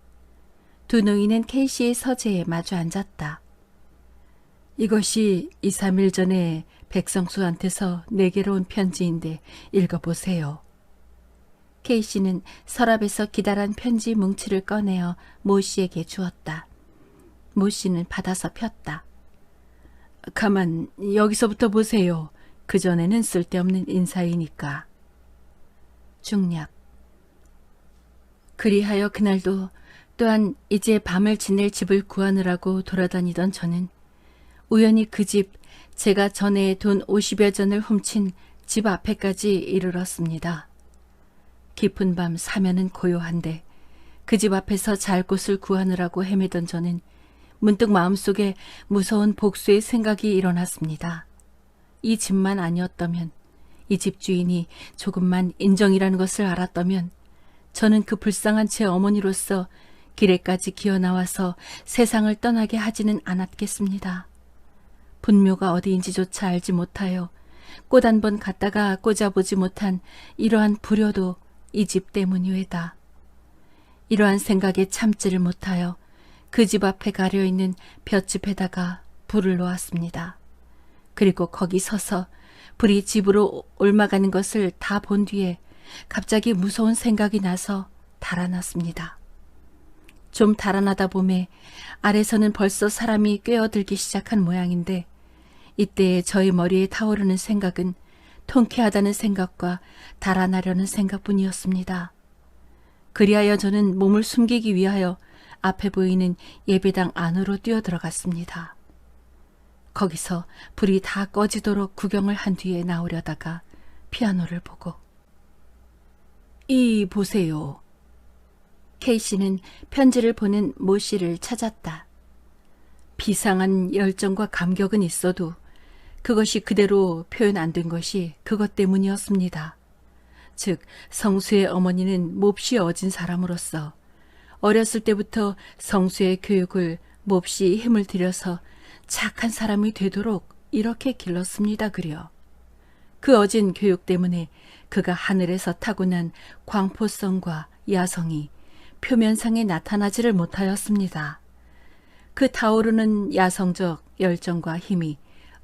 두 노인은 K씨의 서재에 마주 앉았다. 이것이 2, 3일 전에 백성수한테서 내게로 온 편지인데 읽어보세요. K씨는 서랍에서 기다란 편지 뭉치를 꺼내어 모 씨에게 주었다. 모 씨는 받아서 폈다. 가만 여기서부터 보세요. 그전에는 쓸데없는 인사이니까. 중략. 그리하여 그날도 또한 이제 밤을 지낼 집을 구하느라고 돌아다니던 저는 우연히 그 집, 제가 전에 돈 50여 전을 훔친 집 앞에까지 이르렀습니다. 깊은 밤 사면은 고요한데 그 집 앞에서 잘 곳을 구하느라고 헤매던 저는 문득 마음속에 무서운 복수의 생각이 일어났습니다. 이 집만 아니었다면, 이 집 주인이 조금만 인정이라는 것을 알았다면 저는 그 불쌍한 제 어머니로서 길에까지 기어나와서 세상을 떠나게 하지는 않았겠습니다. 분묘가 어디인지조차 알지 못하여 꽃 한 번 갔다가 꽂아보지 못한 이러한 불효도 이 집 때문이외다. 이러한 생각에 참지를 못하여 그 집 앞에 가려있는 볏짚에다가 불을 놓았습니다. 그리고 거기 서서 불이 집으로 옮아가는 것을 다 본 뒤에 갑자기 무서운 생각이 나서 달아났습니다. 좀 달아나다 보매 아래서는 벌써 사람이 꿰어들기 시작한 모양인데 이때에 저희 머리에 타오르는 생각은 통쾌하다는 생각과 달아나려는 생각뿐이었습니다. 그리하여 저는 몸을 숨기기 위하여 앞에 보이는 예배당 안으로 뛰어들어갔습니다. 거기서 불이 다 꺼지도록 구경을 한 뒤에 나오려다가 피아노를 보고 이 보세요. K씨는 편지를 보는 모 씨를 찾았다. 비상한 열정과 감격은 있어도 그것이 그대로 표현 안 된 것이 그것 때문이었습니다. 즉 성수의 어머니는 몹시 어진 사람으로서 어렸을 때부터 성수의 교육을 몹시 힘을 들여서 착한 사람이 되도록 이렇게 길렀습니다. 그려. 그 어진 교육 때문에 그가 하늘에서 타고난 광포성과 야성이 표면상에 나타나지를 못하였습니다. 그 타오르는 야성적 열정과 힘이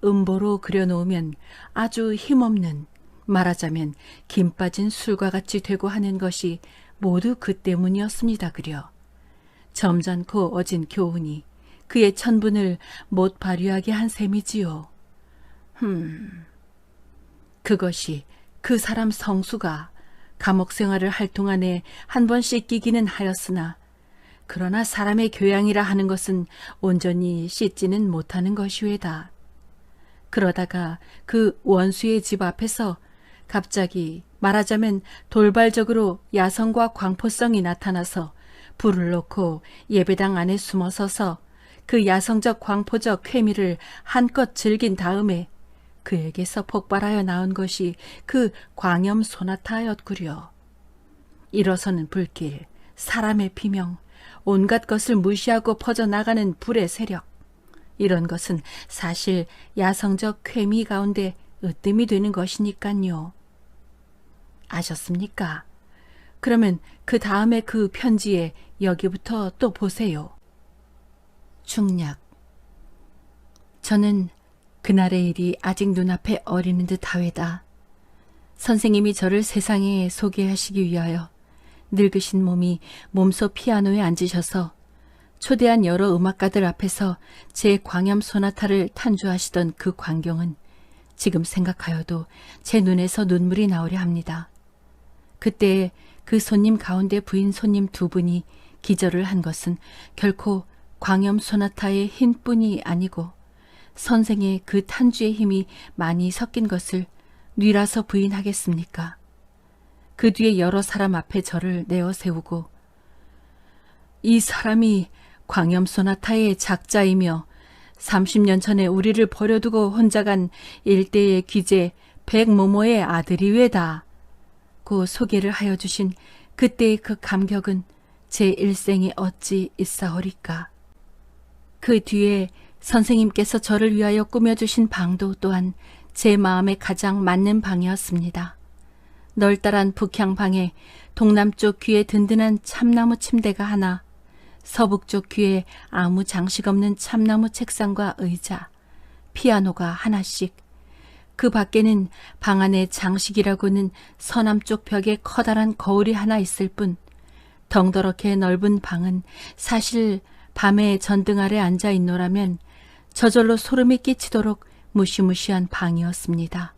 음보로 그려놓으면 아주 힘없는, 말하자면 김 빠진 술과 같이 되고 하는 것이 모두 그 때문이었습니다. 그려. 점잖고 어진 교훈이 그의 천분을 못 발휘하게 한 셈이지요. 그것이 그 사람 성수가 감옥 생활을 할 동안에 한 번 씻기기는 하였으나 그러나 사람의 교양이라 하는 것은 온전히 씻지는 못하는 것이외다. 그러다가 그 원수의 집 앞에서 갑자기 말하자면 돌발적으로 야성과 광포성이 나타나서 불을 놓고 예배당 안에 숨어서서 그 야성적 광포적 쾌미를 한껏 즐긴 다음에 그에게서 폭발하여 나온 것이 그 광염 소나타였구려. 일어서는 불길, 사람의 비명, 온갖 것을 무시하고 퍼져나가는 불의 세력. 이런 것은 사실 야성적 쾌미 가운데 으뜸이 되는 것이니깐요. 아셨습니까? 그러면 그 다음에 그 편지에 여기부터 또 보세요. 중략. 저는 그날의 일이 아직 눈앞에 어리는 듯 하외다. 선생님이 저를 세상에 소개하시기 위하여 늙으신 몸이 몸소 피아노에 앉으셔서 초대한 여러 음악가들 앞에서 제 광염 소나타를 탄주하시던 그 광경은 지금 생각하여도 제 눈에서 눈물이 나오려 합니다. 그때 그 손님 가운데 부인 손님 두 분이 기절을 한 것은 결코 광염 소나타의 힘뿐이 아니고 선생의 그 탄주의 힘이 많이 섞인 것을 뉘라서 부인하겠습니까? 그 뒤에 여러 사람 앞에 저를 내어 세우고 이 사람이 광염 소나타의 작자이며 30년 전에 우리를 버려두고 혼자 간 일대의 귀재 백모모의 아들이 외다. 고 소개를 하여 주신 그때의 그 감격은 제 일생에 어찌 있사오리까. 그 뒤에 선생님께서 저를 위하여 꾸며주신 방도 또한 제 마음에 가장 맞는 방이었습니다. 널따란 북향방에 동남쪽 귀에 든든한 참나무 침대가 하나, 서북쪽 귀에 아무 장식 없는 참나무 책상과 의자, 피아노가 하나씩, 그 밖에는 방 안에 장식이라고는 서남쪽 벽에 커다란 거울이 하나 있을 뿐 덩더럽게 넓은 방은 사실 밤에 전등 아래 앉아 있노라면 저절로 소름이 끼치도록 무시무시한 방이었습니다.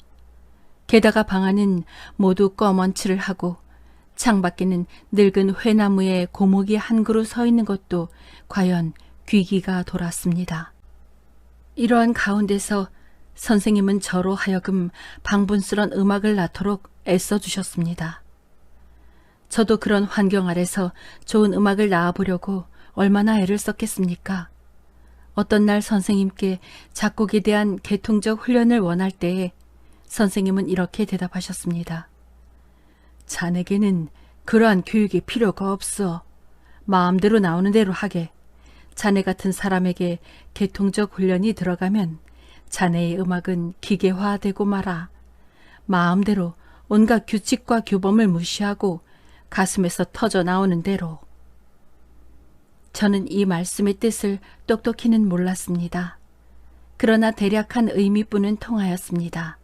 게다가 방 안은 모두 검은 칠을 하고 창밖에는 늙은 회나무에 고목이 한 그루 서 있는 것도 과연 귀기가 돌았습니다. 이러한 가운데서 선생님은 저로 하여금 방분스런 음악을 낳도록 애써주셨습니다. 저도 그런 환경 아래서 좋은 음악을 낳아보려고 얼마나 애를 썼겠습니까? 어떤 날 선생님께 작곡에 대한 계통적 훈련을 원할 때에 선생님은 이렇게 대답하셨습니다. 자네에게는 그러한 교육이 필요가 없어. 마음대로 나오는 대로 하게. 자네 같은 사람에게 계통적 훈련이 들어가면 자네의 음악은 기계화되고 말아. 마음대로 온갖 규칙과 규범을 무시하고 가슴에서 터져 나오는 대로. 저는 이 말씀의 뜻을 똑똑히는 몰랐습니다. 그러나 대략한 의미뿐은 통하였습니다.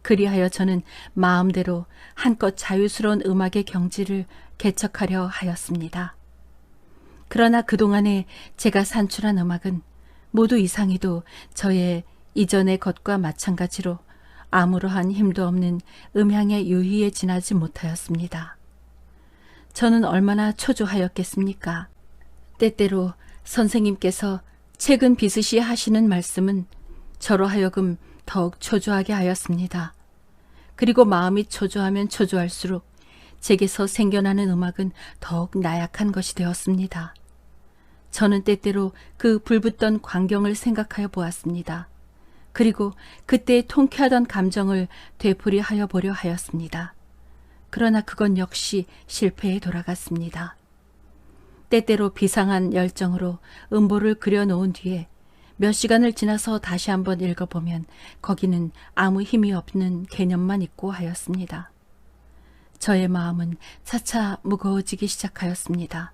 그리하여 저는 마음대로 한껏 자유스러운 음악의 경지를 개척하려 하였습니다. 그러나 그동안에 제가 산출한 음악은 모두 이상히도 저의 이전의 것과 마찬가지로 아무러한 힘도 없는 음향의 유희에 지나지 못하였습니다. 저는 얼마나 초조하였겠습니까? 때때로 선생님께서 최근 비스시 하시는 말씀은 저로 하여금 더욱 초조하게 하였습니다. 그리고 마음이 초조하면 초조할수록 제게서 생겨나는 음악은 더욱 나약한 것이 되었습니다. 저는 때때로 그 불붙던 광경을 생각하여 보았습니다. 그리고 그때의 통쾌하던 감정을 되풀이하여 보려 하였습니다. 그러나 그건 역시 실패에 돌아갔습니다. 때때로 비상한 열정으로 음보를 그려놓은 뒤에 몇 시간을 지나서 다시 한번 읽어보면 거기는 아무 힘이 없는 개념만 있고 하였습니다. 저의 마음은 차차 무거워지기 시작하였습니다.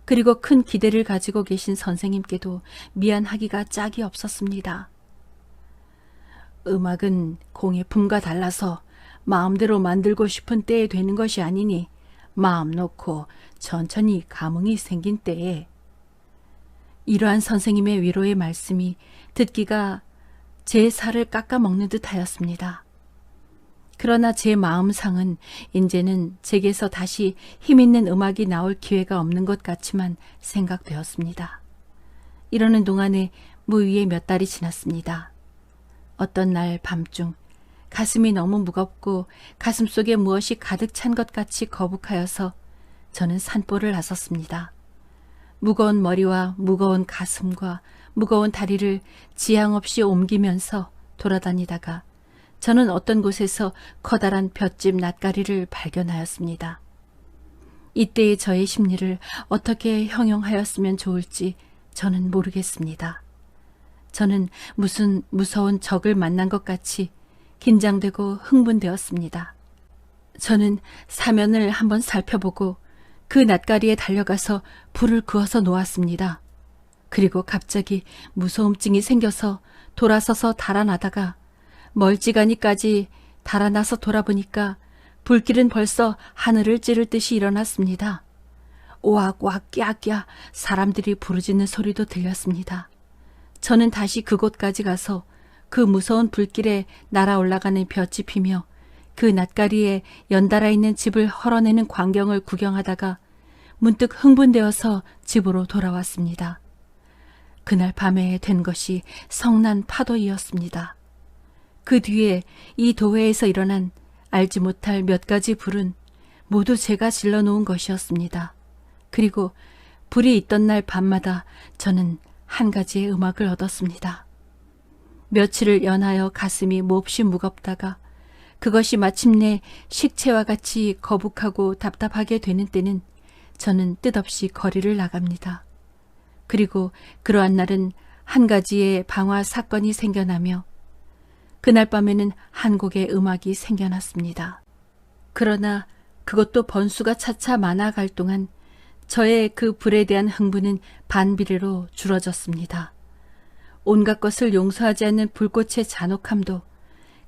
그리고 큰 기대를 가지고 계신 선생님께도 미안하기가 짝이 없었습니다. 음악은 공의 품과 달라서 마음대로 만들고 싶은 때에 되는 것이 아니니 마음 놓고 천천히 감흥이 생긴 때에. 이러한 선생님의 위로의 말씀이 듣기가 제 살을 깎아먹는 듯 하였습니다. 그러나 제 마음상은 이제는 제게서 다시 힘있는 음악이 나올 기회가 없는 것 같지만 생각되었습니다. 이러는 동안에 무위에 몇 달이 지났습니다. 어떤 날 밤중 가슴이 너무 무겁고 가슴속에 무엇이 가득 찬 것 같이 거북하여서 저는 산보를 나섰습니다. 무거운 머리와 무거운 가슴과 무거운 다리를 지향 없이 옮기면서 돌아다니다가 저는 어떤 곳에서 커다란 볏짚 낫가리를 발견하였습니다. 이때의 저의 심리를 어떻게 형용하였으면 좋을지 저는 모르겠습니다. 저는 무슨 무서운 적을 만난 것 같이 긴장되고 흥분되었습니다. 저는 사면을 한번 살펴보고 그 낫가리에 달려가서 불을 그어서 놓았습니다. 그리고 갑자기 무서움증이 생겨서 돌아서서 달아나다가 멀찌감이까지 달아나서 돌아보니까 불길은 벌써 하늘을 찌를 듯이 일어났습니다. 오악오악 깨악깨악 사람들이 부르짖는 소리도 들렸습니다. 저는 다시 그곳까지 가서 그 무서운 불길에 날아올라가는 볏짚이며 그 낫가리에 연달아 있는 집을 헐어내는 광경을 구경하다가 문득 흥분되어서 집으로 돌아왔습니다. 그날 밤에 된 것이 성난 파도이었습니다. 그 뒤에 이 도회에서 일어난 알지 못할 몇 가지 불은 모두 제가 질러놓은 것이었습니다. 그리고 불이 있던 날 밤마다 저는 한 가지의 음악을 얻었습니다. 며칠을 연하여 가슴이 몹시 무겁다가 그것이 마침내 식체와 같이 거북하고 답답하게 되는 때는 저는 뜻없이 거리를 나갑니다. 그리고 그러한 날은 한 가지의 방화 사건이 생겨나며 그날 밤에는 한 곡의 음악이 생겨났습니다. 그러나 그것도 번수가 차차 많아갈 동안 저의 그 불에 대한 흥분은 반비례로 줄어졌습니다. 온갖 것을 용서하지 않는 불꽃의 잔혹함도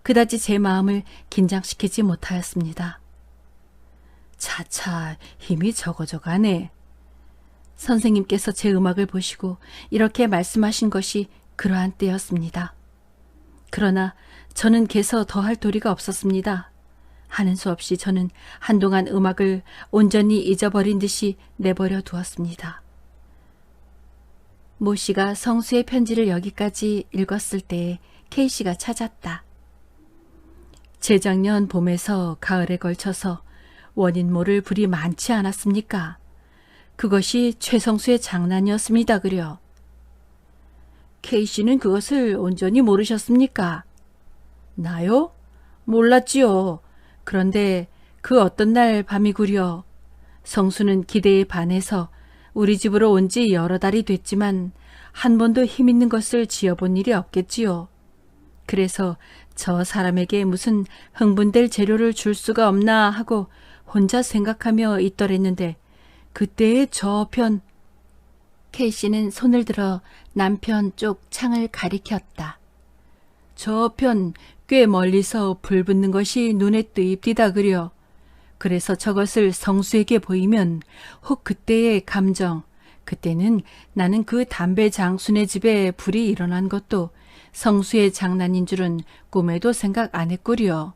그다지 제 마음을 긴장시키지 못하였습니다. 차차 힘이 적어져가네. 선생님께서 제 음악을 보시고 이렇게 말씀하신 것이 그러한 때였습니다. 그러나 저는 개서 더할 도리가 없었습니다. 하는 수 없이 저는 한동안 음악을 온전히 잊어버린 듯이 내버려 두었습니다. 모 씨가 성수의 편지를 여기까지 읽었을 때에 K 씨가 찾았다. 재작년 봄에서 가을에 걸쳐서 원인 모를 불이 많지 않았습니까? 그것이 최성수의 장난이었습니다. 그려. K 씨는 그것을 온전히 모르셨습니까? 나요? 몰랐지요. 그런데 그 어떤 날 밤이구려. 성수는 기대에 반해서 우리 집으로 온 지 여러 달이 됐지만 한 번도 힘있는 것을 지어본 일이 없겠지요. 그래서 저 사람에게 무슨 흥분될 재료를 줄 수가 없나 하고 혼자 생각하며 있더랬는데 그때의 저편 K씨는 손을 들어 남편 쪽 창을 가리켰다. 저편 꽤 멀리서 불 붙는 것이 눈에 띄입디다 그려. 그래서 저것을 성수에게 보이면 혹 그때의 감정, 그때는 나는 그 담배 장수네 집에 불이 일어난 것도 성수의 장난인 줄은 꿈에도 생각 안 했구려.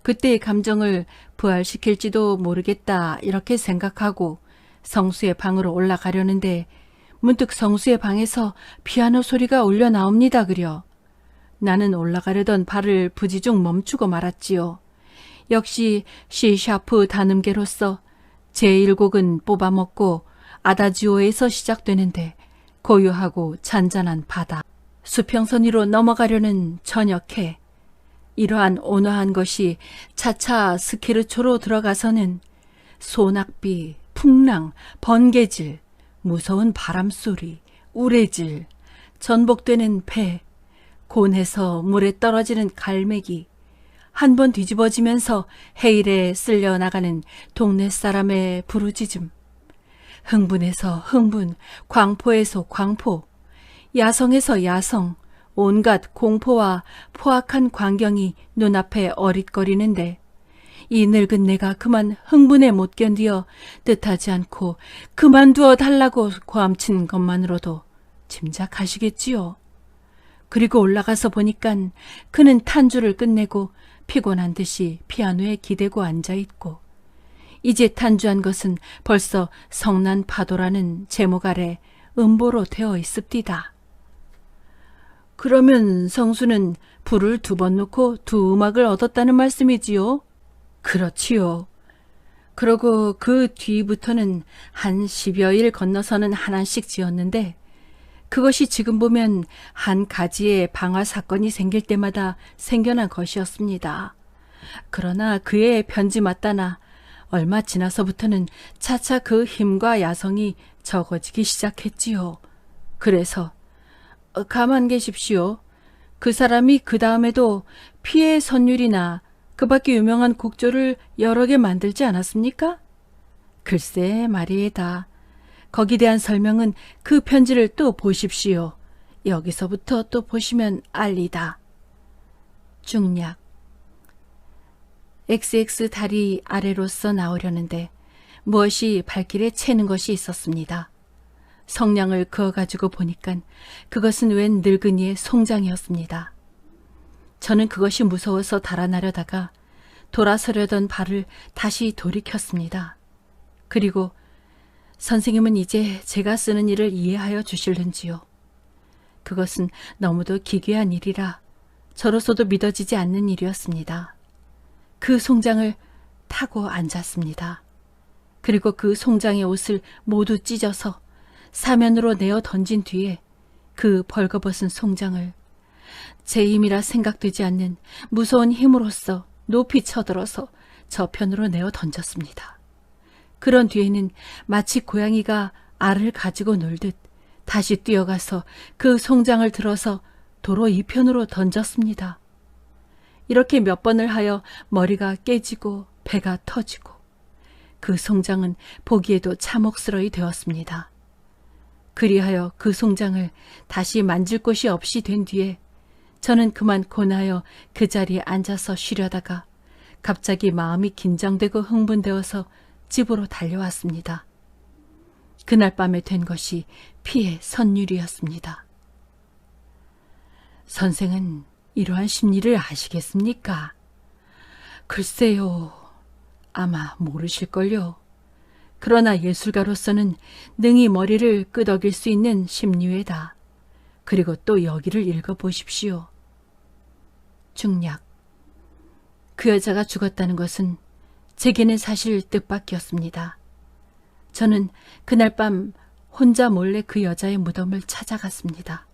그때의 감정을 부활시킬지도 모르겠다 이렇게 생각하고 성수의 방으로 올라가려는데 문득 성수의 방에서 피아노 소리가 울려 나옵니다 그려. 나는 올라가려던 발을 부지중 멈추고 말았지요. 역시 C샤프 단음계로서 제1곡은 뽑아먹고 아다지오에서 시작되는데 고요하고 잔잔한 바다, 수평선 위로 넘어가려는 저녁해. 이러한 온화한 것이 차차 스케르초로 들어가서는 소낙비, 풍랑, 번개질, 무서운 바람소리, 우레질, 전복되는 배, 곤해서 물에 떨어지는 갈매기, 한 번 뒤집어지면서 해일에 쓸려 나가는 동네 사람의 부르짖음, 흥분에서 흥분, 광포에서 광포, 야성에서 야성, 온갖 공포와 포악한 광경이 눈앞에 어릿거리는데 이 늙은 내가 그만 흥분에 못 견디어 뜻하지 않고 그만두어 달라고 고함친 것만으로도 짐작하시겠지요. 그리고 올라가서 보니깐 그는 탄주를 끝내고 피곤한 듯이 피아노에 기대고 앉아있고 이제 탄주한 것은 벌써 성난 파도라는 제목 아래 음보로 되어 있습디다. 그러면 성수는 불을 2번 놓고 2음악을 얻었다는 말씀이지요? 그렇지요. 그러고 그 뒤부터는 한 10여일 건너서는 하나씩 지었는데 그것이 지금 보면 한 가지의 방화 사건이 생길 때마다 생겨난 것이었습니다. 그러나 그의 편지 맞다나 얼마 지나서부터는 차차 그 힘과 야성이 적어지기 시작했지요. 그래서 가만 계십시오. 그 사람이 그 다음에도 피해 선율이나 그 밖에 유명한 곡조를 여러 개 만들지 않았습니까? 글쎄 말이에다. 거기 대한 설명은 그 편지를 또 보십시오. 여기서부터 또 보시면 알리다. 중략. XX 다리 아래로서 나오려는데 무엇이 발길에 채는 것이 있었습니다. 성냥을 그어가지고 보니까 그것은 웬 늙은이의 송장이었습니다. 저는 그것이 무서워서 달아나려다가 돌아서려던 발을 다시 돌이켰습니다. 그리고 선생님은 이제 제가 쓰는 일을 이해하여 주실는지요. 그것은 너무도 기괴한 일이라 저로서도 믿어지지 않는 일이었습니다. 그 송장을 타고 앉았습니다. 그리고 그 송장의 옷을 모두 찢어서 사면으로 내어 던진 뒤에 그 벌거벗은 송장을 제 힘이라 생각되지 않는 무서운 힘으로써 높이 쳐들어서 저편으로 내어 던졌습니다. 그런 뒤에는 마치 고양이가 알을 가지고 놀듯 다시 뛰어가서 그 송장을 들어서 도로 이편으로 던졌습니다. 이렇게 몇 번을 하여 머리가 깨지고 배가 터지고 그 송장은 보기에도 참혹스러이 되었습니다. 그리하여 그 송장을 다시 만질 곳이 없이 된 뒤에 저는 그만 고나여 그 자리에 앉아서 쉬려다가 갑자기 마음이 긴장되고 흥분되어서 집으로 달려왔습니다. 그날 밤에 된 것이 피해 선율이었습니다. 선생은 이러한 심리를 아시겠습니까? 글쎄요, 아마 모르실걸요. 그러나 예술가로서는 능히 머리를 끄덕일 수 있는 심리회다. 그리고 또 여기를 읽어보십시오. 중략. 그 여자가 죽었다는 것은 제게는 사실 뜻밖이었습니다. 저는 그날 밤 혼자 몰래 그 여자의 무덤을 찾아갔습니다.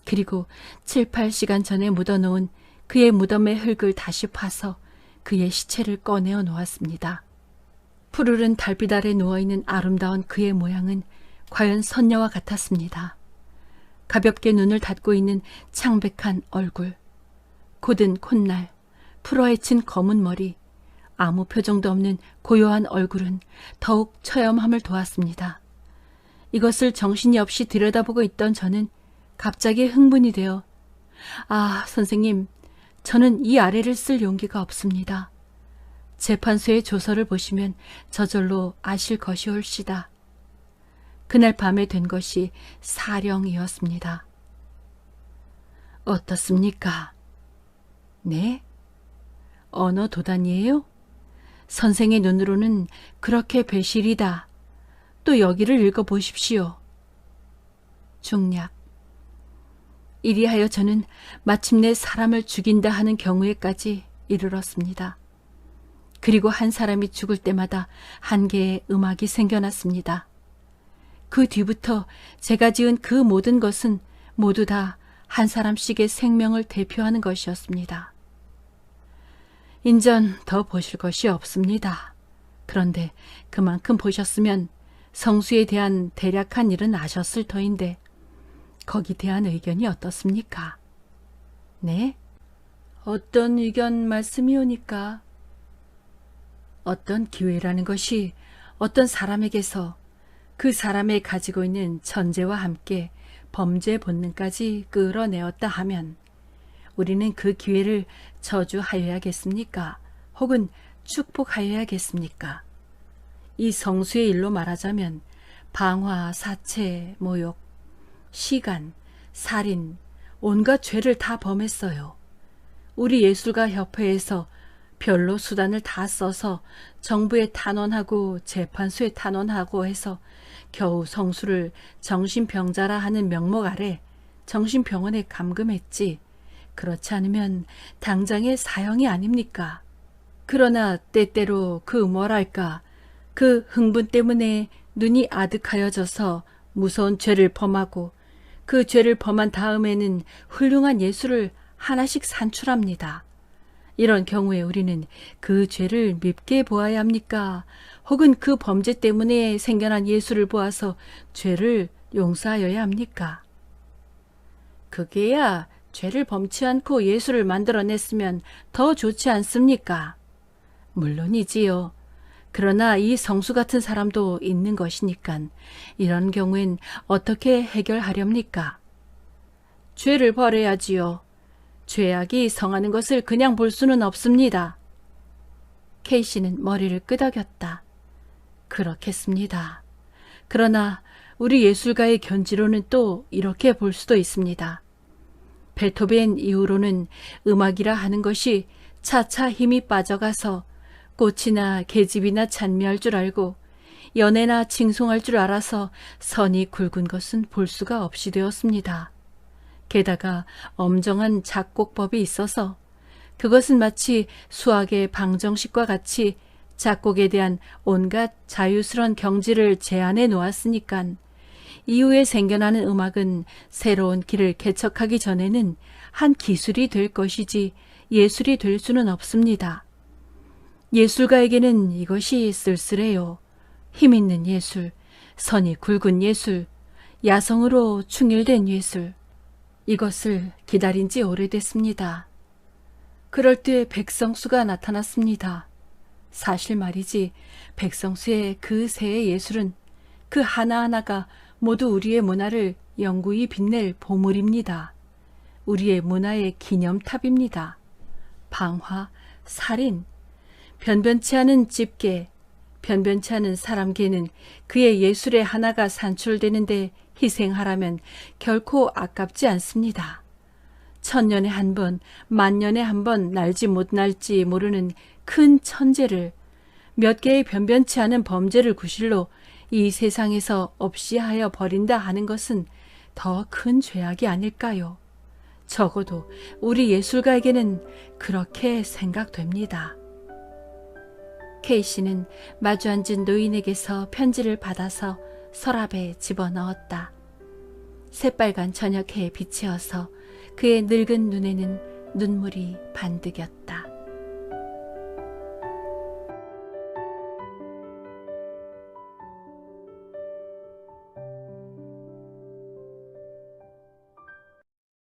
그리고 7, 8시간 전에 묻어놓은 그의 무덤의 흙을 다시 파서 그의 시체를 꺼내어 놓았습니다. 푸르른 달빛 아래 누워있는 아름다운 그의 모양은 과연 선녀와 같았습니다. 가볍게 눈을 닫고 있는 창백한 얼굴, 곧은 콧날, 풀어헤친 검은 머리, 아무 표정도 없는 고요한 얼굴은 더욱 처염함을 도왔습니다. 이것을 정신이 없이 들여다보고 있던 저는 갑자기 흥분이 되어 선생님, 저는 이 아래를 쓸 용기가 없습니다. 재판소의 조서를 보시면 저절로 아실 것이올시다. 그날 밤에 된 것이 사령이었습니다. 어떻습니까? 네? 언어 도단이에요? 선생의 눈으로는 그렇게 배실이다. 또 여기를 읽어보십시오. 중략. 이리하여 저는 마침내 사람을 죽인다 하는 경우에까지 이르렀습니다. 그리고 한 사람이 죽을 때마다 한 개의 음악이 생겨났습니다. 그 뒤부터 제가 지은 그 모든 것은 모두 다 한 사람씩의 생명을 대표하는 것이었습니다. 인전 더 보실 것이 없습니다. 그런데 그만큼 보셨으면 성수에 대한 대략한 일은 아셨을 터인데 거기 대한 의견이 어떻습니까? 네? 어떤 의견 말씀이 오니까? 어떤 기회라는 것이 어떤 사람에게서 그 사람의 가지고 있는 천재와 함께 범죄 본능까지 끌어내었다 하면 우리는 그 기회를 저주하여야겠습니까? 혹은 축복하여야겠습니까? 이 성수의 일로 말하자면 방화, 사체, 모욕, 시간, 살인, 온갖 죄를 다 범했어요. 우리 예술가 협회에서 별로 수단을 다 써서 정부에 탄원하고 재판소에 탄원하고 해서 겨우 성수를 정신병자라 하는 명목 아래 정신병원에 감금했지. 그렇지 않으면 당장의 사형이 아닙니까? 그러나 때때로 그 흥분 때문에 눈이 아득하여져서 무서운 죄를 범하고 그 죄를 범한 다음에는 훌륭한 예수를 하나씩 산출합니다. 이런 경우에 우리는 그 죄를 밉게 보아야 합니까? 혹은 그 범죄 때문에 생겨난 예수를 보아서 죄를 용서하여야 합니까? 그게야 죄를 범치 않고 예수를 만들어냈으면 더 좋지 않습니까? 물론이지요. 그러나 이 성수 같은 사람도 있는 것이니깐 이런 경우엔 어떻게 해결하렵니까? 죄를 벌해야지요. 죄악이 성하는 것을 그냥 볼 수는 없습니다. 케이씨는 머리를 끄덕였다. 그렇겠습니다. 그러나 우리 예술가의 견지로는 또 이렇게 볼 수도 있습니다. 베토벤 이후로는 음악이라 하는 것이 차차 힘이 빠져가서 꽃이나 계집이나 찬미할 줄 알고 연애나 칭송할 줄 알아서 선이 굵은 것은 볼 수가 없이 되었습니다. 게다가 엄정한 작곡법이 있어서 그것은 마치 수학의 방정식과 같이 작곡에 대한 온갖 자유스런 경지를 제한해 놓았으니깐 이후에 생겨나는 음악은 새로운 길을 개척하기 전에는 한 기술이 될 것이지 예술이 될 수는 없습니다. 예술가에게는 이것이 쓸쓸해요. 힘있는 예술, 선이 굵은 예술, 야성으로 충일된 예술. 이것을 기다린 지 오래됐습니다. 그럴 때 백성수가 나타났습니다. 사실 말이지 백성수의 그 새의 예술은 그 하나하나가 모두 우리의 문화를 영구히 빛낼 보물입니다. 우리의 문화의 기념탑입니다. 방화, 살인, 변변치 않은 집게, 변변치 않은 사람개는 그의 예술의 하나가 산출되는데 희생하라면 결코 아깝지 않습니다. 1000년에 한 번, 10,000년에 한 번 날지 못 날지 모르는 큰 천재를, 몇 개의 변변치 않은 범죄를 구실로 이 세상에서 없이 하여 버린다 하는 것은 더 큰 죄악이 아닐까요? 적어도 우리 예술가에게는 그렇게 생각됩니다. 케이씨는 마주 앉은 노인에게서 편지를 받아서 서랍에 집어넣었다. 새빨간 저녁 해에 비치어서 그의 늙은 눈에는 눈물이 반득였다.